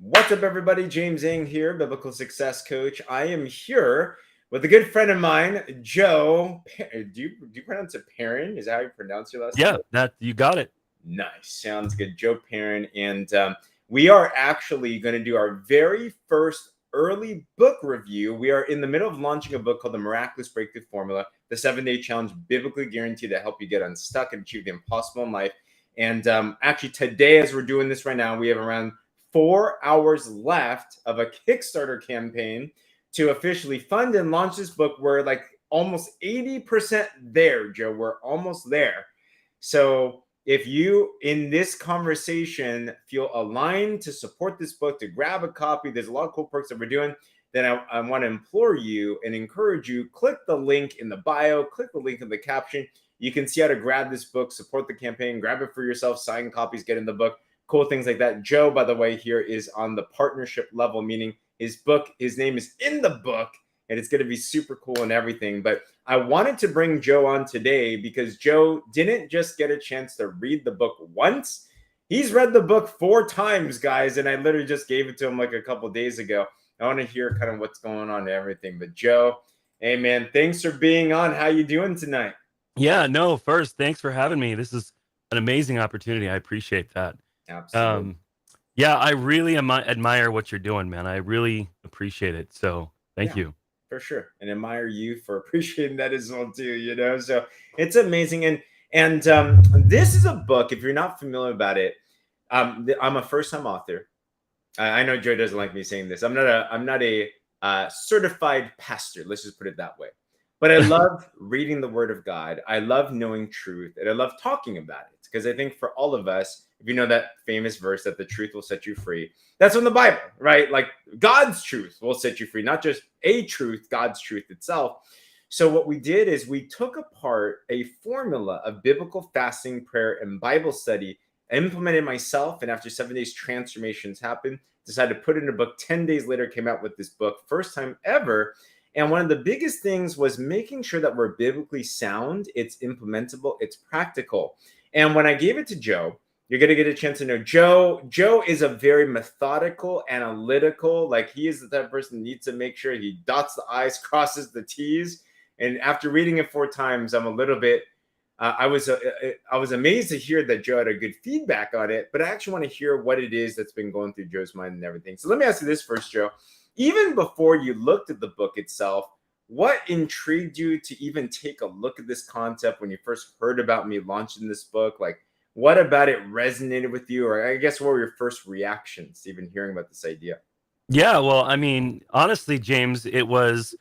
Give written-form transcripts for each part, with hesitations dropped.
What's up, everybody? James Ng here, Biblical Success Coach. I am here with a good friend of mine, Joe. Do you pronounce it Perrin? Is that how you pronounce your last name? Yeah, that you got it. Nice. Sounds good. Joe Perrin. And we are actually going to do our very first early book review. We are in the middle of launching a book called The Miraculous Breakthrough Formula, the 7-day challenge biblically guaranteed to help you get unstuck and achieve the impossible in life. And actually today, as we're doing this right now, we have around 4 hours left of a Kickstarter campaign to officially fund and launch this book. We're like almost 80% there, Joe. We're almost there. So if you in this conversation feel aligned to support this book, to grab a copy, there's a lot of cool perks that we're doing, then I want to implore you and encourage you, click the link in the bio, click the link in the caption. You can see how to grab this book, support the campaign, grab it for yourself, sign copies, get in the book, cool things like that. Joe, by the way, here is on the partnership level, meaning his name is in the book, and it's going to be super cool and everything. But I wanted to bring Joe on today because Joe didn't just get a chance to read the book once. He's read the book 4 times, guys, and I literally just gave it to him like a couple days ago. I want to hear kind of what's going on and everything. But Joe, hey man, thanks for being on. How you doing tonight? Yeah, no, first, thanks for having me. This is an amazing opportunity. I appreciate that. Absolutely. Yeah, I really admire what you're doing, man. I really appreciate it. So thank you. For sure, and admire you for appreciating that as well too. So it's amazing. And this is a book, if you're not familiar about it, I'm a first-time author. I know Joe doesn't like me saying this. I'm not a certified pastor, let's just put it that way, but I love reading the word of God. I love knowing truth, and I love talking about it, because I think for all of us, if you know that famous verse that the truth will set you free, that's from the Bible, right? Like God's truth will set you free, not just a truth, God's truth itself. So what we did is we took apart a formula of biblical fasting, prayer, and Bible study, implemented myself, and after 7 days, transformations happened. Decided to put it in a book. 10 days later, came out with this book, first time ever. And one of the biggest things was making sure that we're biblically sound, it's implementable, it's practical. And when I gave it to Joe, you're going to get a chance to know Joe. Joe is a very methodical, analytical, like he is the type of person who needs to make sure he dots the I's, crosses the T's. And after reading it 4 times, I'm a little bit, I was amazed to hear that Joe had a good feedback on it, but I actually want to hear what it is that's been going through Joe's mind and everything. So let me ask you this first, Joe. Even before you looked at the book itself, what intrigued you to even take a look at this concept when you first heard about me launching this book? Like, what about it resonated with you? Or I guess what were your first reactions to even hearing about this idea? Yeah, well, I mean, honestly, James, it was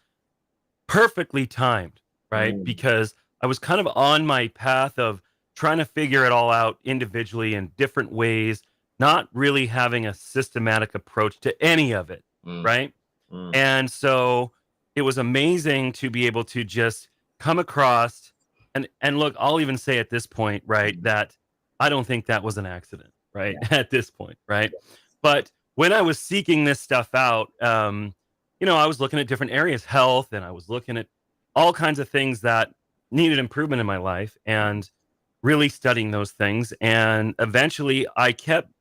perfectly timed, right? Because I was kind of on my path of trying to figure it all out individually in different ways, not really having a systematic approach to any of it, right? And so it was amazing to be able to just come across and look, I'll even say at this point, right, that I don't think that was an accident, right? Yeah. At this point, right? But when I was seeking this stuff out, I was looking at different areas, health, and I was looking at all kinds of things that needed improvement in my life and really studying those things. And eventually I kept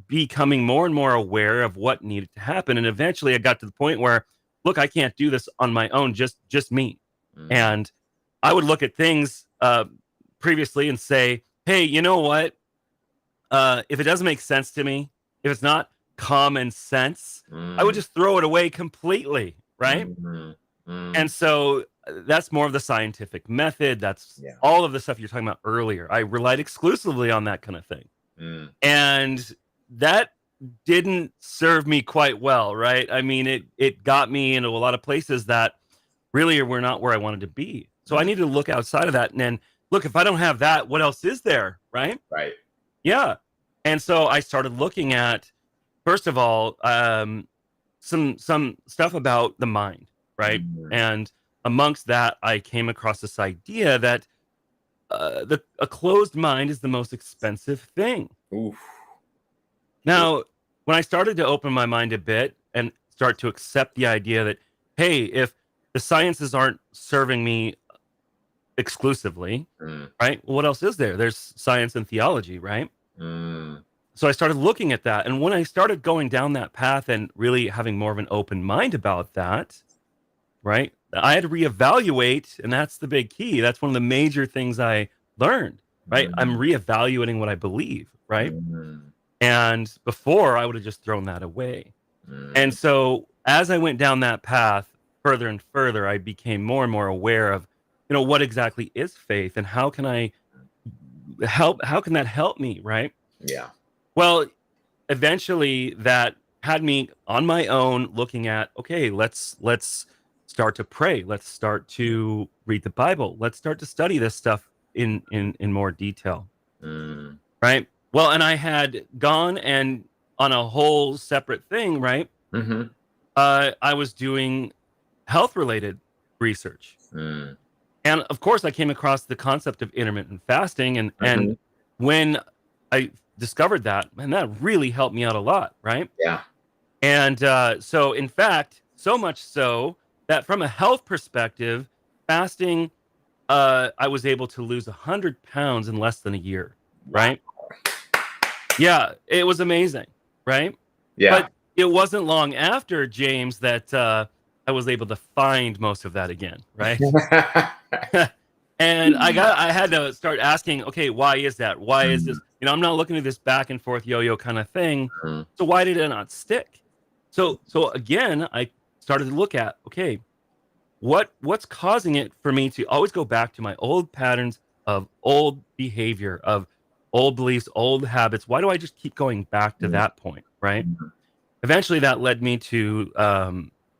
becoming more and more aware of what needed to happen. And eventually I got to the point where, look, I can't do this on my own, just me. And I would look at things previously and say, hey, you know what? If it doesn't make sense to me, if it's not common sense, I would just throw it away completely, right? And so that's more of the scientific method. That's all of the stuff you're talking about earlier. I relied exclusively on that kind of thing. And that didn't serve me quite well, right? I mean, it got me into a lot of places that really were not where I wanted to be. So I needed to look outside of that. And then, look, if I don't have that, what else is there, right? Right. Yeah. And so I started looking at, first of all, some stuff about the mind, right? And amongst that, I came across this idea that a closed mind is the most expensive thing. Oof. Now, when I started to open my mind a bit and start to accept the idea that, hey, if the sciences aren't serving me exclusively, right? Well, what else is there? There's science and theology, right? so I started looking at that. And when I started going down that path and really having more of an open mind about that, right, I had to reevaluate. And that's the big key. That's one of the major things I learned, right? I'm reevaluating what I believe, right? And before I would have just thrown that away. And so as I went down that path further and further, I became more and more aware of, what exactly is faith and how can I how can that help me, right? Yeah. Well, eventually that had me on my own looking at, okay, let's start to pray. Let's start to read the Bible. Let's start to study this stuff in more detail. Right? Well, and I had gone and on a whole separate thing, right? I was doing health related research. And of course, I came across the concept of intermittent fasting. And when I discovered that, man, that really helped me out a lot, right? Yeah. And so, in fact, so much so that from a health perspective, fasting, I was able to lose 100 pounds in less than a year, right? Yeah, it was amazing, right? Yeah. But it wasn't long after, James, that I was able to find most of that again, right? And I had to start asking, okay, why is that? Why is this? I'm not looking at this back and forth yo-yo kind of thing. So why did it not stick? So again, I started to look at, okay, what's causing it for me to always go back to my old patterns of old behavior, of old beliefs, old habits? Why do I just keep going back to that point, right? Eventually that led me to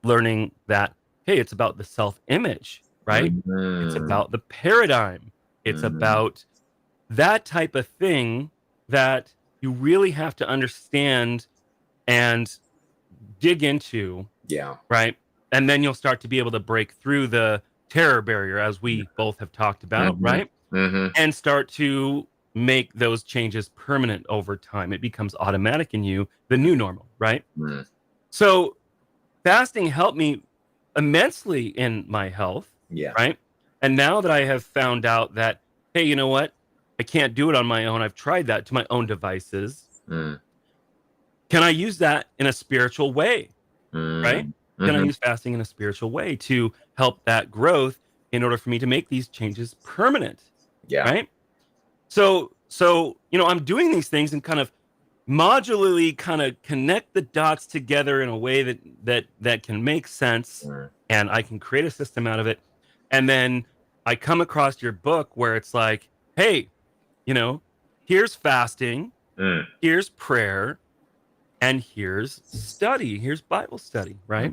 learning that, hey, it's about the self-image, right? It's about the paradigm. It's about that type of thing that you really have to understand and dig into. Yeah. Right. And then you'll start to be able to break through the terror barrier, as we both have talked about, right? And start to make those changes permanent over time. It becomes automatic in you, the new normal, right? So fasting helped me immensely in my health. Yeah. Right. And now that I have found out that, hey, you know what? I can't do it on my own. I've tried that to my own devices. Can I use that in a spiritual way? Right? Can I use fasting in a spiritual way to help that growth in order for me to make these changes permanent? Yeah. Right? So, I'm doing these things and kind of modularly kind of connect the dots together in a way that can make sense, and I can create a system out of it. And then I come across your book where it's like, hey, here's fasting, here's prayer, and here's study. Here's Bible study, right?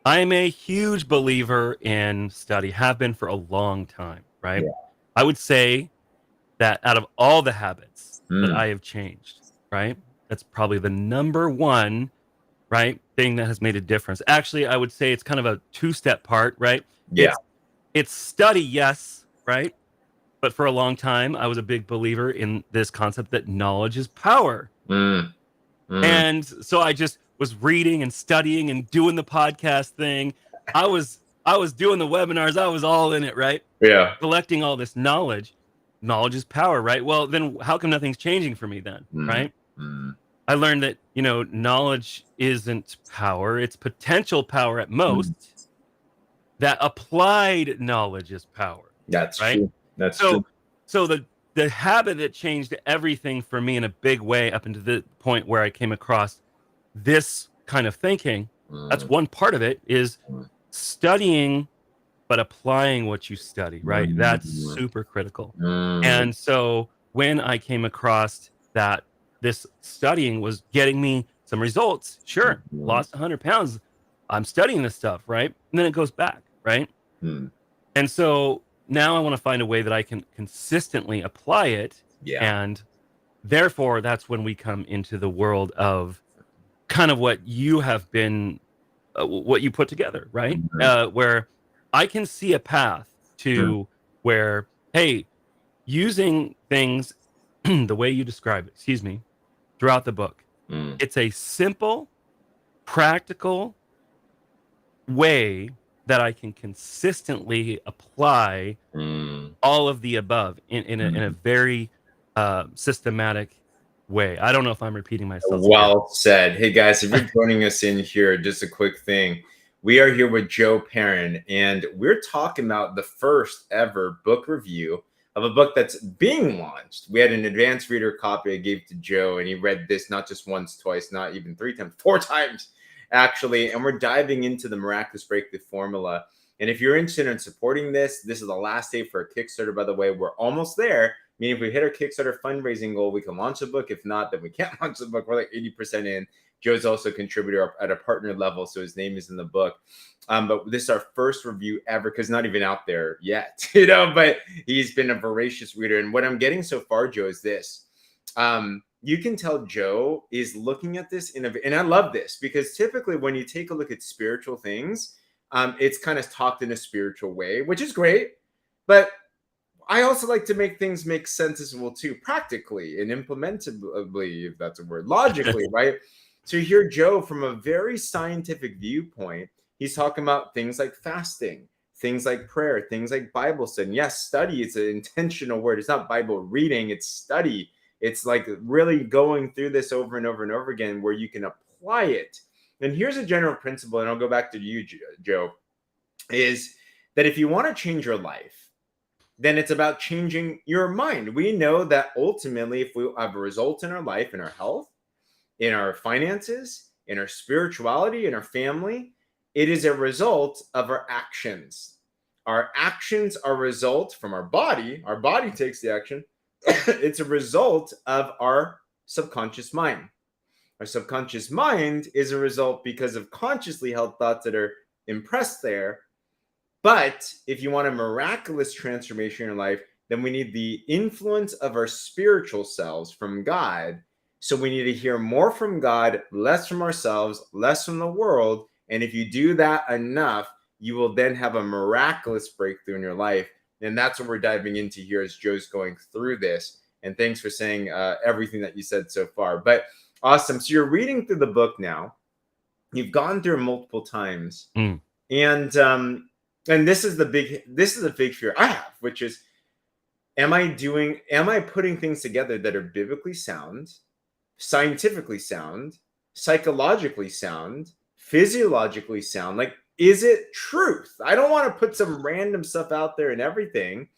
I am a huge believer in study, have been for a long time, right? Yeah. I would say that out of all the habits that I have changed, right, that's probably the number one, right, thing that has made a difference. Actually, I would say it's kind of a two-step part, right? Yeah. It's study, yes, right? But for a long time, I was a big believer in this concept that knowledge is power. And so I just was reading and studying and doing the podcast thing. I was doing the webinars. I was all in it, right? Yeah. Collecting all this knowledge. Knowledge is power, right? Well, then how come nothing's changing for me then, right? I learned that, knowledge isn't power. It's potential power at most. That applied knowledge is power. That's right? true. That's true. So the habit that changed everything for me in a big way up into the point where I came across this kind of thinking, that's one part of it, is studying but applying what you study, right? That's super critical. And so when I came across that this studying was getting me some results, sure, lost 100 pounds, I'm studying this stuff, right? And then it goes back, right? And so now I want to find a way that I can consistently apply it. Yeah. And therefore, that's when we come into the world of kind of what you have been, what you put together, right? Where I can see a path to where, hey, using things the way you describe it, throughout the book, it's a simple, practical way that I can consistently apply all of the above in a very systematic way. I don't know if I'm repeating myself here. Well said. Hey guys, if you're joining us in here, just a quick thing. We are here with Joe Perrin, and we're talking about the first ever book review of a book that's being launched. We had an advanced reader copy I gave to Joe, and he read this not just once, twice, not even 3 times, 4 times, actually. And we're diving into the Miraculous Breakthrough Formula. And if you're interested in supporting this, this is the last day for a Kickstarter, by the way. We're almost there. Meaning if we hit our Kickstarter fundraising goal, we can launch the book. If not, then we can't launch the book. We're like 80% in. Joe's also a contributor at a partner level, so his name is in the book. But this is our first review ever, because not even out there yet, but he's been a voracious reader. And what I'm getting so far, Joe, is this. You can tell Joe is looking at this and I love this, because typically when you take a look at spiritual things, it's kind of talked in a spiritual way, which is great. But I also like to make things make sense as well, too, practically and implementably, if that's a word, logically, right? So you hear Joe from a very scientific viewpoint. He's talking about things like fasting, things like prayer, things like Bible study. Yes, study is an intentional word. It's not Bible reading, it's study. It's like really going through this over and over and over again where you can apply it. And here's a general principle, and I'll go back to you, Joe, is that if you want to change your life, then it's about changing your mind. We know that ultimately, if we have a result in our life, in our health, in our finances, in our spirituality, in our family, it is a result of our actions. Our actions are a result from our body. Our body takes the action. It's a result of our subconscious mind. Our subconscious mind is a result because of consciously held thoughts that are impressed there. But if you want a miraculous transformation in your life, then we need the influence of our spiritual selves from God. So we need to hear more from God, less from ourselves, less from the world. And if you do that enough, you will then have a miraculous breakthrough in your life. And that's what we're diving into here as Joe's going through this. And thanks for saying everything that you said so far. But awesome. So you're reading through the book now. You've gone through it multiple times. And this is a big fear I have, which is, am I putting things together that are biblically sound, scientifically sound, psychologically sound, physiologically sound? Like, is it truth? I don't want to put some random stuff out there and everything.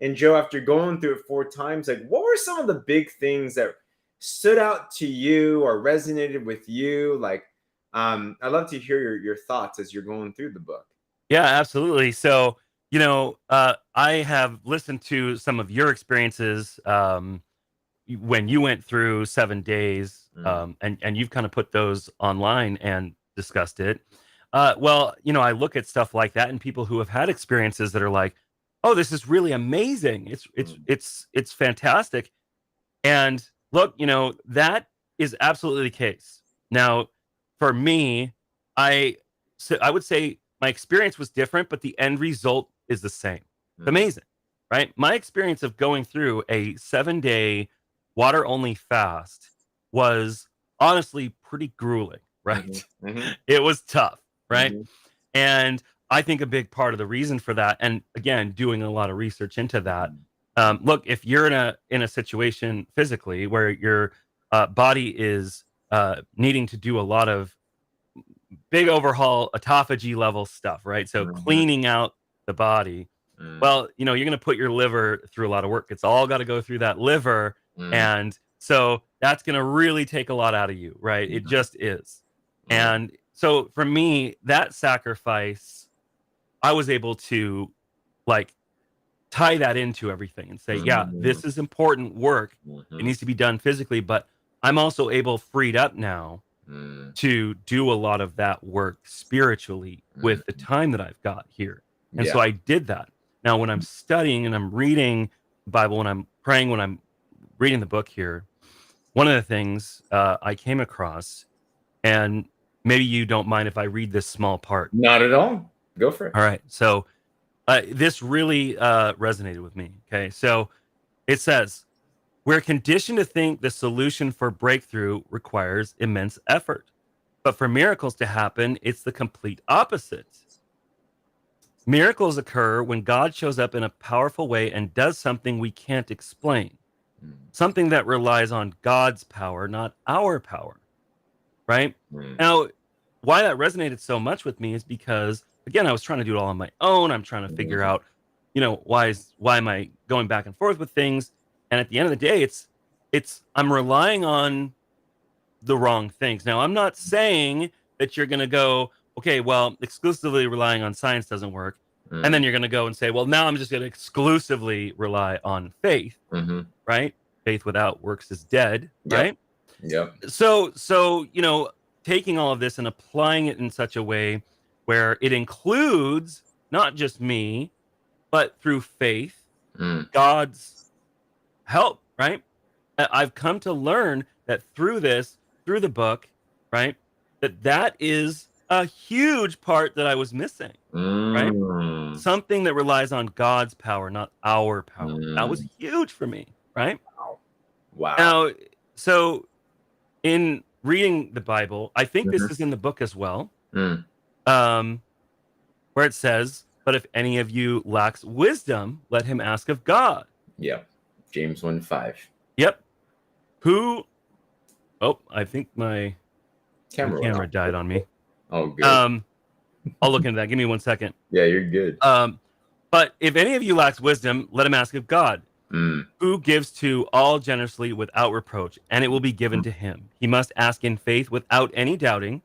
And Joe, after going through it 4 times, like, what were some of the big things that stood out to you or resonated with you? Like, I'd love to hear your thoughts as you're going through the book. Yeah, absolutely. So, I have listened to some of your experiences when you went through 7 days, and you've kind of put those online and discussed it. Well, I look at stuff like that and people who have had experiences that are like, oh, this is really amazing. It's fantastic. And look, that is absolutely the case. Now, for me, I would say my experience was different, but the end result is the same. It's amazing, right? My experience of going through a 7-day water-only fast was honestly pretty grueling, right? It was tough, right? And I think a big part of the reason for that, and again, doing a lot of research into that, look, if you're in a situation physically where your body is needing to do a lot of big overhaul, autophagy level stuff, right? So cleaning out the body. Well, you're going to put your liver through a lot of work. It's all got to go through that liver. And so that's going to really take a lot out of you, right? It just is. And so for me, that sacrifice, I was able to like tie that into everything and say, yeah, this is important work. It needs to be done physically, but I'm also freed up now to do a lot of that work spiritually with the time that I've got here. And so I did that. Now, when I'm studying and I'm reading the Bible, when I'm praying, when I'm reading the book here, one of the things I came across, and maybe you don't mind if I read this small part. Not at all. Go for it. All right. So this really resonated with me. Okay. So it says, we're conditioned to think the solution for breakthrough requires immense effort. But for miracles to happen, it's the complete opposite. Miracles occur when God shows up in a powerful way and does something we can't explain. something that relies on God's power, not our power, right? Mm. Now, why that resonated so much with me is because, again, I was trying to do it all on my own. I'm trying to figure out, why am I going back and forth with things? And at the end of the day, I'm relying on the wrong things. Now, I'm not saying that you're going to go, okay, well, exclusively relying on science doesn't work. And then you're going to go and say, well, now I'm just going to exclusively rely on faith, right? Faith without works is dead, right? Yep. So, taking all of this and applying it in such a way where it includes not just me, but through faith, God's help, right? I've come to learn that through the book, right, that is a huge part that I was missing, right? Something that relies on God's power, not our power. That was huge for me, right? Wow. Now, so in reading the Bible, I think this is in the book as well, where it says, "But if any of you lacks wisdom, let him ask of God." Yep. James 1:5. Yep. I think my camera died on me. Oh, good. I'll look into that. Give me 1 second. Yeah, you're good. But if any of you lacks wisdom, let him ask of God, who gives to all generously without reproach, and it will be given to him. He must ask in faith without any doubting,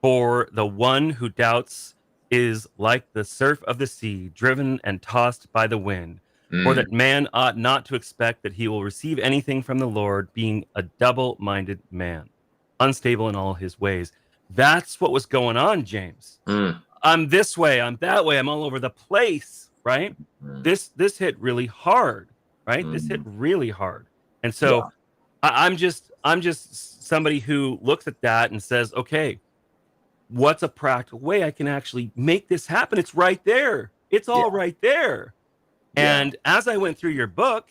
for the one who doubts is like the surf of the sea, driven and tossed by the wind. Or that man ought not to expect that he will receive anything from the Lord, being a double-minded man, unstable in all his ways. That's what was going on, James. I'm this way, I'm that way, I'm all over the place, right? This hit really hard, right? This hit really hard. And so I'm just somebody who looks at that and says, okay, what's a practical way I can actually make this happen? It's right there. It's all right there. And as I went through your book,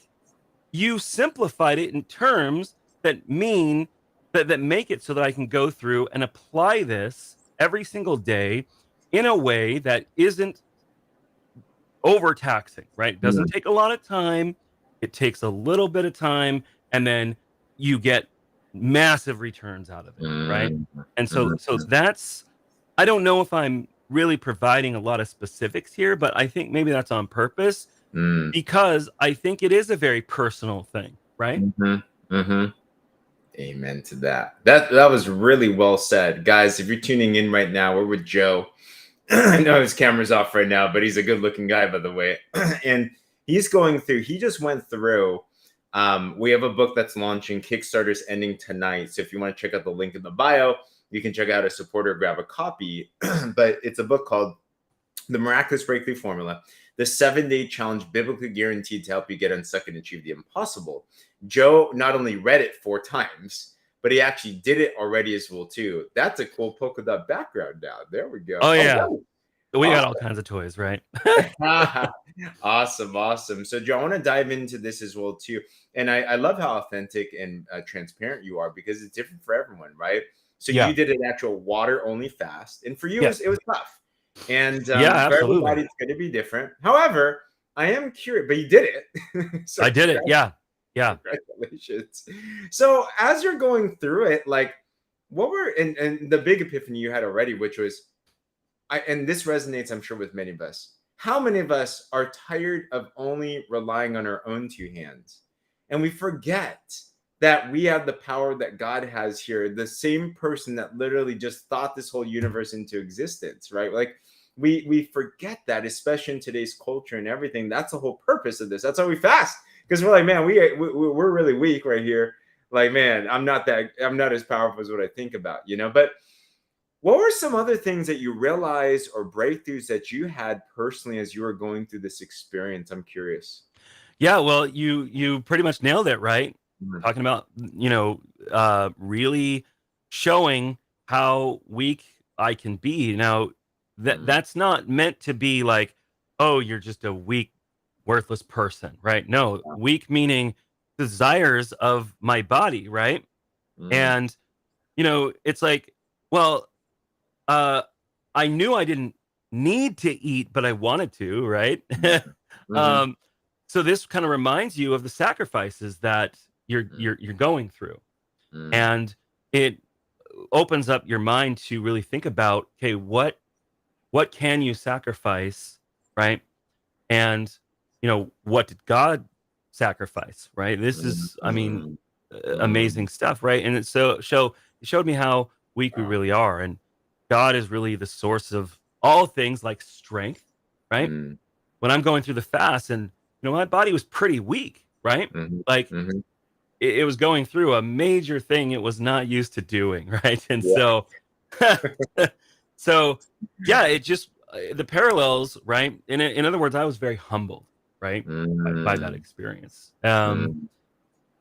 you simplified it in terms that mean that make it so that I can go through and apply this every single day in a way that isn't overtaxing, right? It doesn't take a lot of time. It takes a little bit of time, and then you get massive returns out of it, right? And so that's, I don't know if I'm really providing a lot of specifics here, but I think maybe that's on purpose. Because I think it is a very personal thing, right? Amen to that. That was really well said. Guys, if you're tuning in right now, we're with Joe. I know his camera's off right now, but he's a good looking guy, by the way. And he just went through, we have a book that's launching. Kickstarter's ending tonight. So if you want to check out the link in the bio, you can check out a supporter, grab a copy. But it's a book called The Miraculous Breakthrough Formula, the 7-day challenge biblically guaranteed to help you get unstuck and achieve the impossible. Joe not only read it 4 times, but he actually did it already as well too. That's a cool polka dot background now. There we go. Oh yeah. We got all kinds of toys, right? Awesome. So Joe, I want to dive into this as well too. And I love how authentic and transparent you are, because it's different for everyone, right? So you did an actual water only fast. And for you, it was tough. And for everybody, it's going to be different. However, I am curious, but you did it. So I did it. Yeah. Congratulations. So as you're going through it, like, what were and the big epiphany you had already, which was, and this resonates, I'm sure, with many of us. How many of us are tired of only relying on our own 2 hands? And we forget that we have the power that God has here, the same person that literally just thought this whole universe into existence, right? Like, we forget that, especially in today's culture and everything. That's the whole purpose of this. That's why we fast, because we're like, man, we're really weak right here. Like, man, I'm not as powerful as what I think about, But what were some other things that you realized or breakthroughs that you had personally as you were going through this experience? I'm curious. Yeah, well, you pretty much nailed it, right? Talking about, really showing how weak I can be. Now, that's not meant to be like, oh, you're just a weak, worthless person, right? No, weak meaning desires of my body, right? And, it's like, well, I knew I didn't need to eat, but I wanted to, right? So this kind of reminds you of the sacrifices that you're going through. Mm. And it opens up your mind to really think about, okay, what can you sacrifice, right? And what did God sacrifice, right? This is, I mean, Mm. amazing stuff, right? And it showed me how weak we Wow. really are, and God is really the source of all things, like strength, right? Mm. When I'm going through the fast, and my body was pretty weak, right? Mhm. Like Mhm. it was going through a major thing it was not used to doing, right? And Yeah. so, so yeah, it just the parallels, right? In other words, I was very humbled, right, by that Mm. experience. Mm.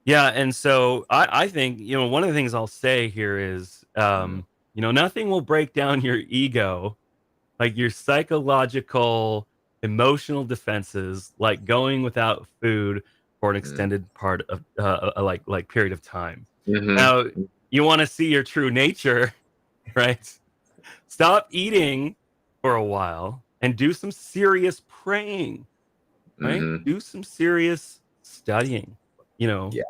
Yeah, and so I think one of the things I'll say here is, Mm. nothing will break down your ego like your psychological, emotional defenses, like going without food for an Mm. extended part of like period of time. Mhm. Now, you want to see your true nature, right? Stop eating for a while and do some serious praying, right? Mhm. Do some serious studying, Yeah.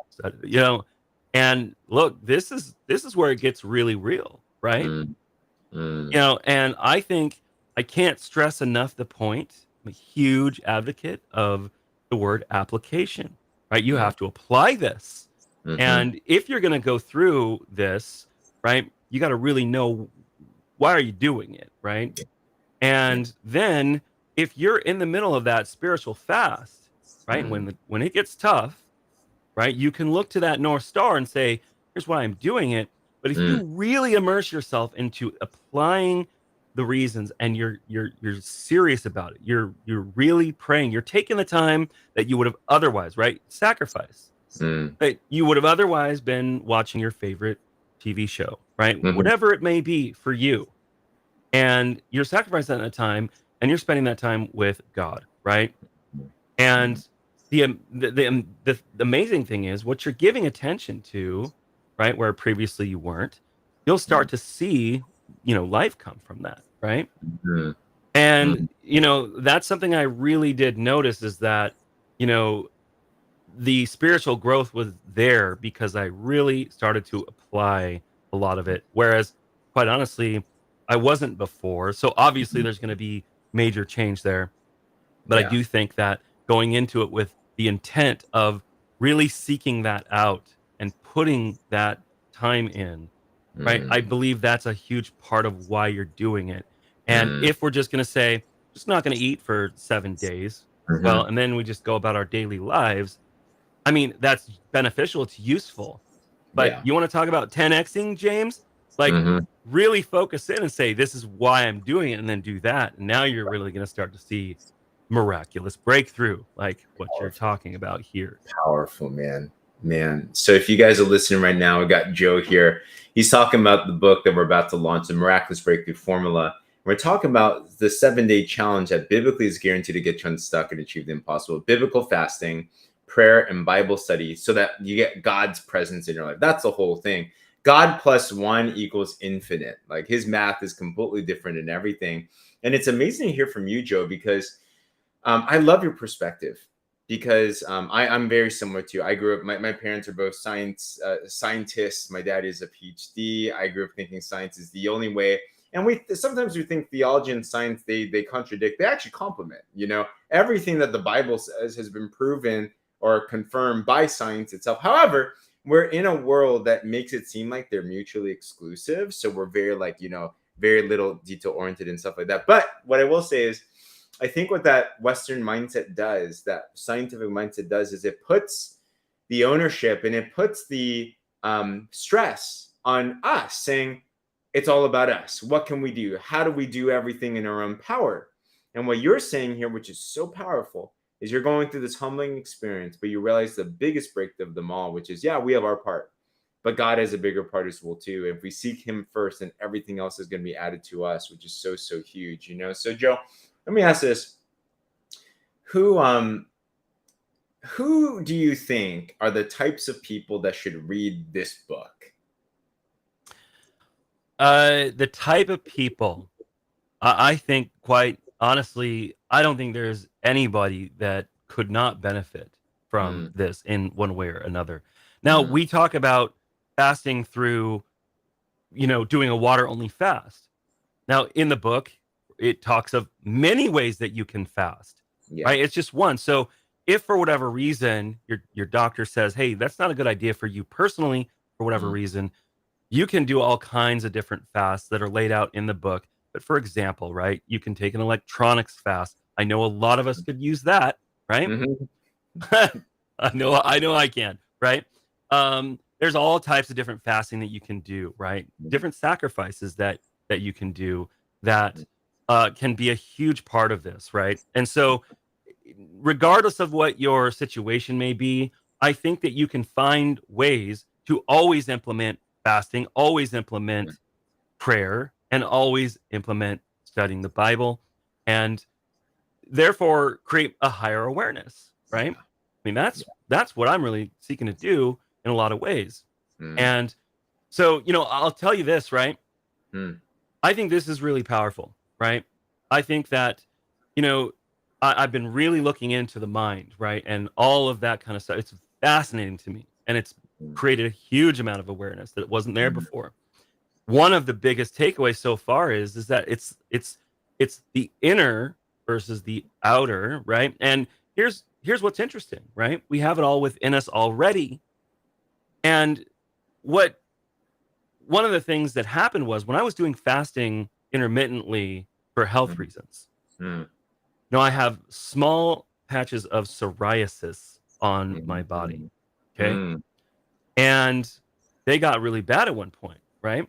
and look, this is where it gets really real, right? Mm. Mm. And I think I can't stress enough the point. I'm a huge advocate of the word application, right? You Mm. have to apply this. Mhm. And if you're going to go through this, right, you got to really know why are you doing it, right? Yeah. And then if you're in the middle of that spiritual fast, right, Mm. when it gets tough, right, you can look to that North Star and say, here's why I'm doing it. But if Mm. you really immerse yourself into applying the reasons, and you're serious about it, you're really praying, you're taking the time that you would have otherwise, right, sacrifice, Mm. that you would have otherwise been watching your favorite TV show, right, Mhm. whatever it may be for you, and you're sacrificing that time, and you're spending that time with God, right? Mhm. And the amazing thing is what you're giving attention to, right? Where previously you weren't, you'll Mm. start to see, life come from that, right? Mhm. And Mm. that's something I really did notice is that, you know, the spiritual growth was there because I really started to apply a lot of it. Whereas, quite honestly, I wasn't before. So obviously, Mhm. there's going to be major change there. But I Yeah. do think that going into it with the intent of really seeking that out and putting that time in, right? I Mm. believe that's a huge part of why you're doing it. And Mm. if we're just going to say, just not going to eat for 7 days, well, Mhm. and then we just go about our daily lives, I mean, that's beneficial, it's useful. But Yeah. you want to talk about 10xing, James? Like, Mhm. really focus in and say, this is why I'm doing it, and then do that. And now you're really going to start to see miraculous breakthrough, like what you're Powerful. talking about here. Powerful, man. Man. So if you guys are listening right now, we got Joe here. He's talking about the book that we're about to launch, the Miraculous Breakthrough Formula. We're talking about the 7-day challenge that biblically is guaranteed to get you unstuck and achieve the impossible. Biblical fasting, prayer, and Bible study so that you get God's presence in your life. That's the whole thing. God plus one equals infinite. Like his math is completely different in everything. And it's amazing to hear from you, Joe, because I love your perspective because I'm very similar to you. I grew up, my parents are both scientists. My dad is a PhD. I grew up thinking science is the only way. And sometimes we think theology and science, they contradict, they actually complement, everything that the Bible says has been proven or confirmed by science itself. However, we're in a world that makes it seem like they're mutually exclusive. So we're very very little detail oriented and stuff like that. But what I will say is, I think what that Western mindset does, that scientific mindset does, is it puts the ownership and it puts the stress on us, saying it's all about us. What can we do? How do we do everything in our own power? And what you're saying here, which is so powerful, is you're going through this humbling experience, but you realize the biggest breakthrough of them all, which is, yeah, we have our part, but God has a bigger part as well too. If we seek Him first, then everything else is going to be added to us, which is so huge. So Joe, let me ask this: who who do you think are the types of people that should read this book? The type of people, I think, quite honestly, I don't think there's anybody that could not benefit from Mm. this in one way or another. Now, we talk about fasting through, doing a water only fast. Now, in the book, it talks of many ways that you can fast, right? It's just one. So if for whatever reason your doctor says, hey, that's not a good idea for you personally, for whatever reason, you can do all kinds of different fasts that are laid out in the book. But for example, right, you can take an electronics fast. I know a lot of us could use that, right? I know I can, right? There's all types of different fasting that you can do, right? Different sacrifices that you can do that can be a huge part of this, right? And so regardless of what your situation may be, I think that you can find ways to always implement fasting, always implement prayer, and always implement studying the Bible, and therefore create a higher awareness, right? I mean, that's what I'm really seeking to do in a lot of ways. And so, I'll tell you this, right? I think this is really powerful, right? I think that, I've been really looking into the mind, right? And all of that kind of stuff. It's fascinating to me. And it's created a huge amount of awareness that it wasn't there before. One of the biggest takeaways so far is that it's the inner versus the outer, right? And here's what's interesting, right? We have it all within us already. And one of the things that happened was when I was doing fasting intermittently for health reasons, I have small patches of psoriasis on my body. Okay. And they got really bad at one point, right?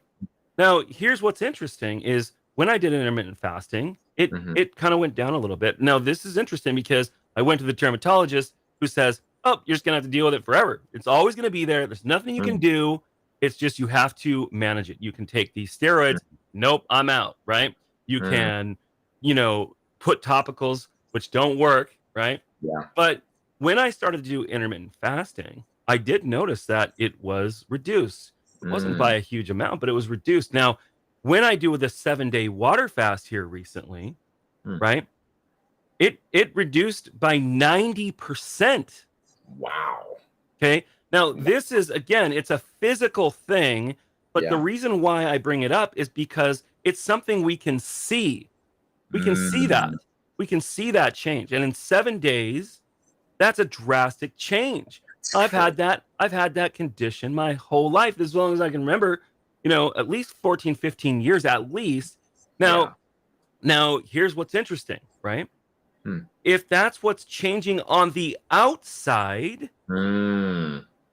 Now, here's what's interesting is when I did intermittent fasting, it kind of went down a little bit. Now, this is interesting because I went to the dermatologist who says, oh, you're just going to have to deal with it forever. It's always going to be there. There's nothing you can do. It's just you have to manage it. You can take these steroids. Nope, I'm out, right? You can, put topicals, which don't work, right? Yeah. But when I started to do intermittent fasting, I did notice that it was reduced. It wasn't by a huge amount, but it was reduced. Now, when I do the 7-day water fast here recently, right, it reduced by 90%. Wow. Okay. Now, this is, again, it's a physical thing, but the reason why I bring it up is because it's something we can see. We can see that. We can see that change. And in 7 days, that's a drastic change. I've had that condition my whole life, as long as I can remember, at least 14, 15 years at least. Now, here's what's interesting, right? If that's what's changing on the outside,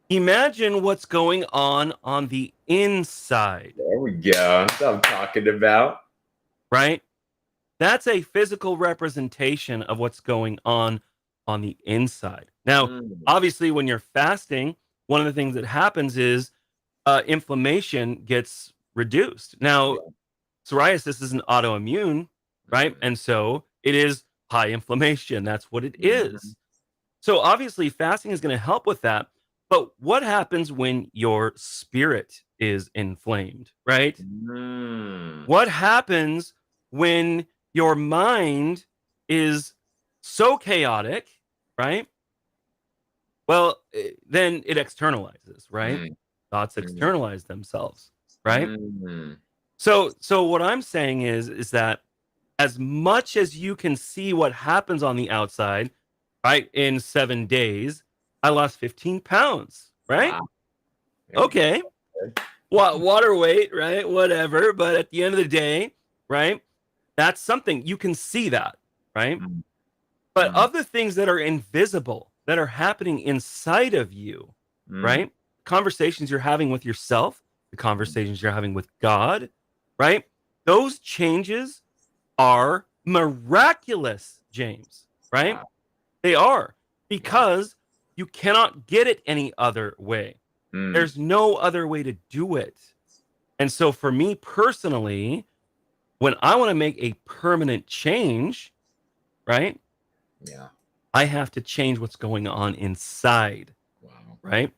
imagine what's going on the inside. There we go. That's what I'm talking about. Right? That's a physical representation of what's going on the inside. Now, obviously, when you're fasting, one of the things that happens is inflammation gets reduced. Now, psoriasis is an autoimmune, right? And so it is high inflammation. That's what it is. So obviously, fasting is going to help with that. But what happens when your spirit is inflamed, right? What happens when your mind is so chaotic, right? Well, then it externalizes, right? Thoughts externalize themselves, right? So what I'm saying is that as much as you can see what happens on the outside, right? In 7 days, I lost 15 pounds, right? Wow. Okay. Water weight, right? Whatever. But at the end of the day, right? That's something you can see that, right? But of the things that are invisible, that are happening inside of you, right? Conversations you're having with yourself, the conversations you're having with God, right? Those changes are miraculous, James, right? Wow. They are, because you cannot get it any other way. There's no other way to do it. And so for me personally, when I want to make a permanent change, right? Yeah. I have to change what's going on inside. Wow. Right?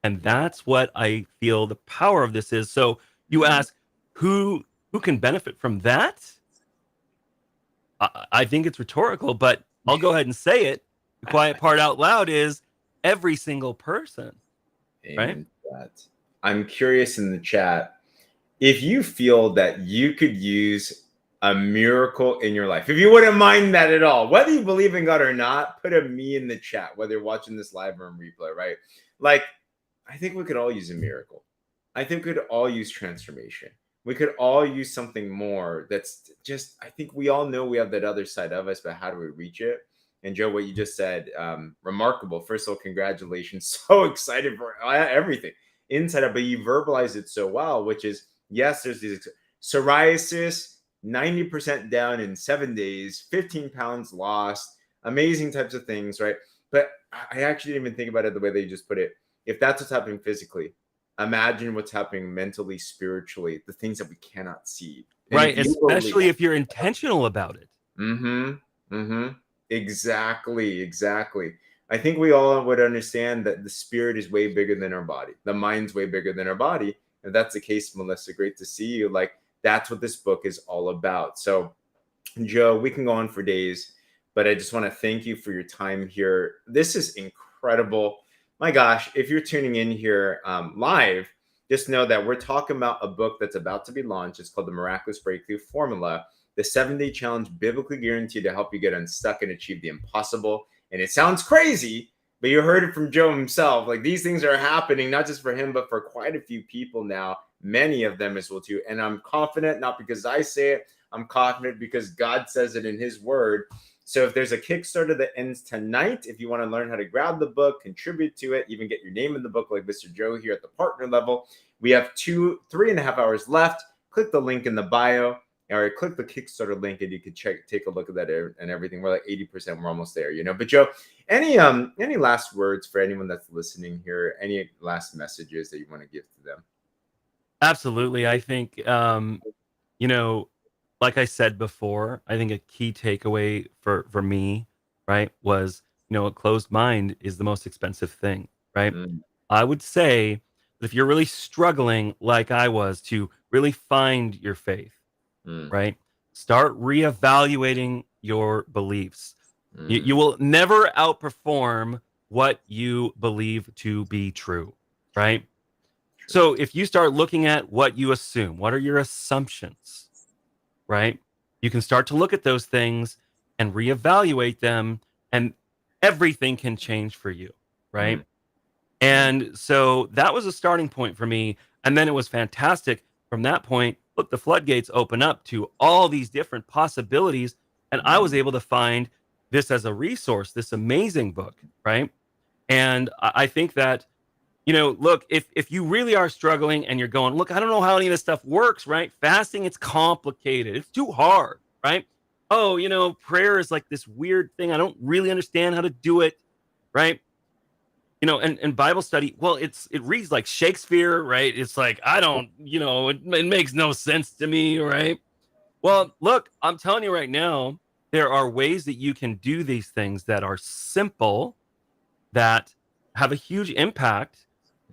And that's what I feel the power of this is. So you ask, who can benefit from that? I think it's rhetorical, but I'll go ahead and say it. The quiet part out loud is every single person. right? Amen to that. I'm curious in the chat if you feel that you could use a miracle in your life, if you wouldn't mind that at all, whether you believe in God or not, put a me in the chat, whether you're watching this live or in replay, right? Like, I think we could all use a miracle. I think we could all use transformation. We could all use something more that's just, I think we all know we have that other side of us, but how do we reach it? And Joe, what you just said, remarkable. First of all, congratulations. So excited for everything inside out, but you verbalize it so well, which is, yes, there's these psoriasis, 90% down in 7 days, 15 pounds lost, amazing types of things, right? But I actually didn't even think about it the way they just put it. If that's what's happening physically, imagine what's happening mentally, spiritually, the things that we cannot see. And Right. Especially if you're intentional about it. Exactly. I think we all would understand that the spirit is way bigger than our body. The mind's way bigger than our body. If that's the case, Melissa, great to see you. Like, that's what this book is all about. So, Joe, we can go on for days, but I just want to thank you for your time here. This is incredible. My gosh, if you're tuning in here live, just know that we're talking about a book that's about to be launched. It's called The Miraculous Breakthrough Formula, the 7-day challenge biblically guaranteed to help you get unstuck and achieve the impossible. And it sounds crazy, but you heard it from Joe himself. Like, these things are happening, not just for him, but for quite a few people now, many of them as well too. And I'm confident, not because I say it, I'm confident because God says it in his word. So if there's a Kickstarter that ends tonight, if you want to learn how to grab the book, contribute to it, even get your name in the book like Mr. Joe here at the partner level, we have 3.5 hours left. Click the link in the bio, or click the Kickstarter link and you can take a look at that and everything. We're like 80%, we're almost there, But Joe, any last words for anyone that's listening here? Any last messages that you want to give to them? Absolutely. I think, like I said before, I think a key takeaway for me, right, was, a closed mind is the most expensive thing, right? I would say that if you're really struggling like I was to really find your faith, right, start reevaluating your beliefs. You will never outperform what you believe to be true, right? So if you start looking at what you assume, what are your assumptions, right? You can start to look at those things and reevaluate them, and everything can change for you, right? And so that was a starting point for me. And then it was fantastic from that point. Look, the floodgates open up to all these different possibilities. And I was able to find this as a resource, this amazing book, right? And I think that, look, if you really are struggling and you're going, look, I don't know how any of this stuff works, right? Fasting, it's complicated. It's too hard, right? Oh, prayer is like this weird thing. I don't really understand how to do it, right? And Bible study, well, it reads like Shakespeare, right? It's like, I don't, it makes no sense to me, right? Well, look, I'm telling you right now, there are ways that you can do these things that are simple, that have a huge impact,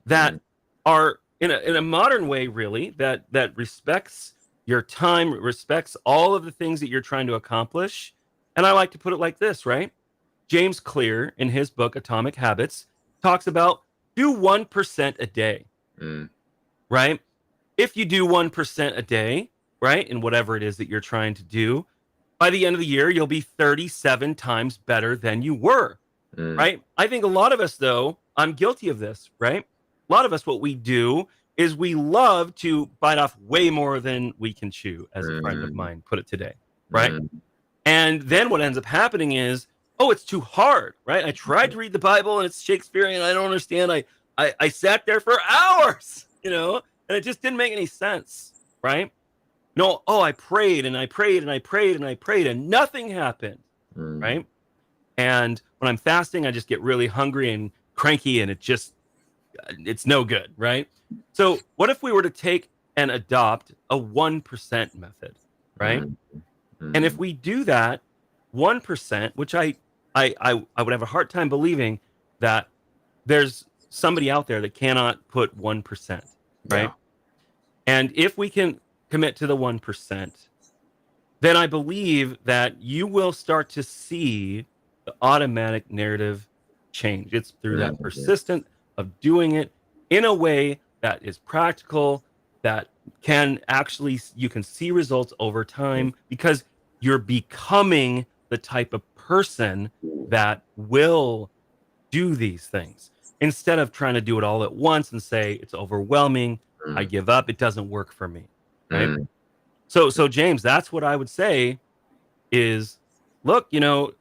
that are in a modern way, really, that respects your time, respects all of the things that you're trying to accomplish. And I like to put it like this, right? James Clear, in his book, Atomic Habits, talks about do 1% a day, right? If you do 1% a day, right, in whatever it is that you're trying to do, by the end of the year, you'll be 37 times better than you were, right? I think a lot of us, though, I'm guilty of this, right? A lot of us, what we do is we love to bite off way more than we can chew, as a friend of mine put it today, right? And then what ends up happening is, oh, it's too hard, right? I tried to read the Bible and it's Shakespearean. I don't understand. I sat there for hours, and it just didn't make any sense, right? No, I prayed and I prayed and I prayed and I prayed and nothing happened, right? And when I'm fasting, I just get really hungry and cranky and it's no good, right? So what if we were to take and adopt a 1% method, right? And if we do that 1%, which I would have a hard time believing that there's somebody out there that cannot put 1%, right? Yeah. And if we can commit to the 1%, then I believe that you will start to see the automatic narrative change. It's through that persistent of doing it in a way that is practical, that can actually, you can see results over time because you're becoming the type of person that will do these things instead of trying to do it all at once and say it's overwhelming, I Mm, give up, it doesn't work for me, right? mm, So James, that's what I would say is, look, 1%,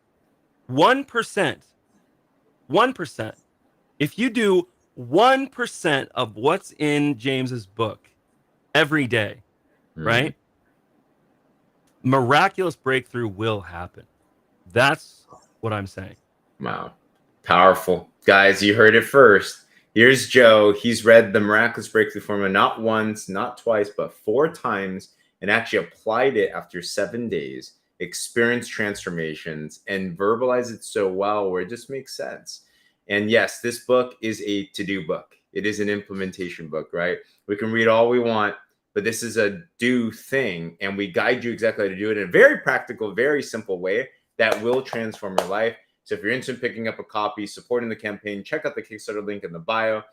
1%. If you do 1% of what's in James's book every day, mm. right? Miraculous breakthrough will happen. That's what I'm saying. Wow. Powerful. Guys, you heard it first. Here's Joe. He's read the Miraculous Breakthrough Formula not once, not twice, but 4 times and actually applied it after 7 days, experienced transformations, and verbalized it so well where it just makes sense. And yes, this book is a to-do book. It is an implementation book, right? We can read all we want, but this is a do thing, and we guide you exactly how to do it in a very practical, very simple way that will transform your life. So if you're interested in picking up a copy, supporting the campaign, check out the Kickstarter link in the bio.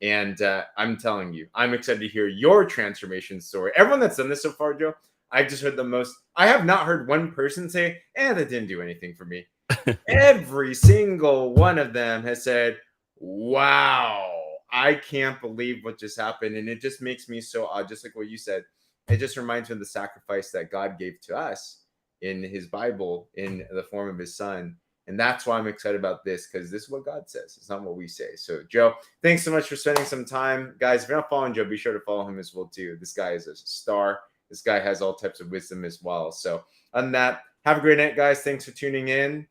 And I'm telling you, I'm excited to hear your transformation story. Everyone that's done this so far, Joe, I've just heard the most. I have not heard one person say, that didn't do anything for me. Every single one of them has said, wow, I can't believe what just happened. And it just makes me so odd, just like what you said. It just reminds me of the sacrifice that God gave to us in his Bible in the form of his son. And that's why I'm excited about this, because this is what God says. It's not what we say. So, Joe, thanks so much for spending some time. Guys, if you're not following Joe, be sure to follow him as well, too. This guy is a star. This guy has all types of wisdom as well. So, on that, have a great night, guys. Thanks for tuning in.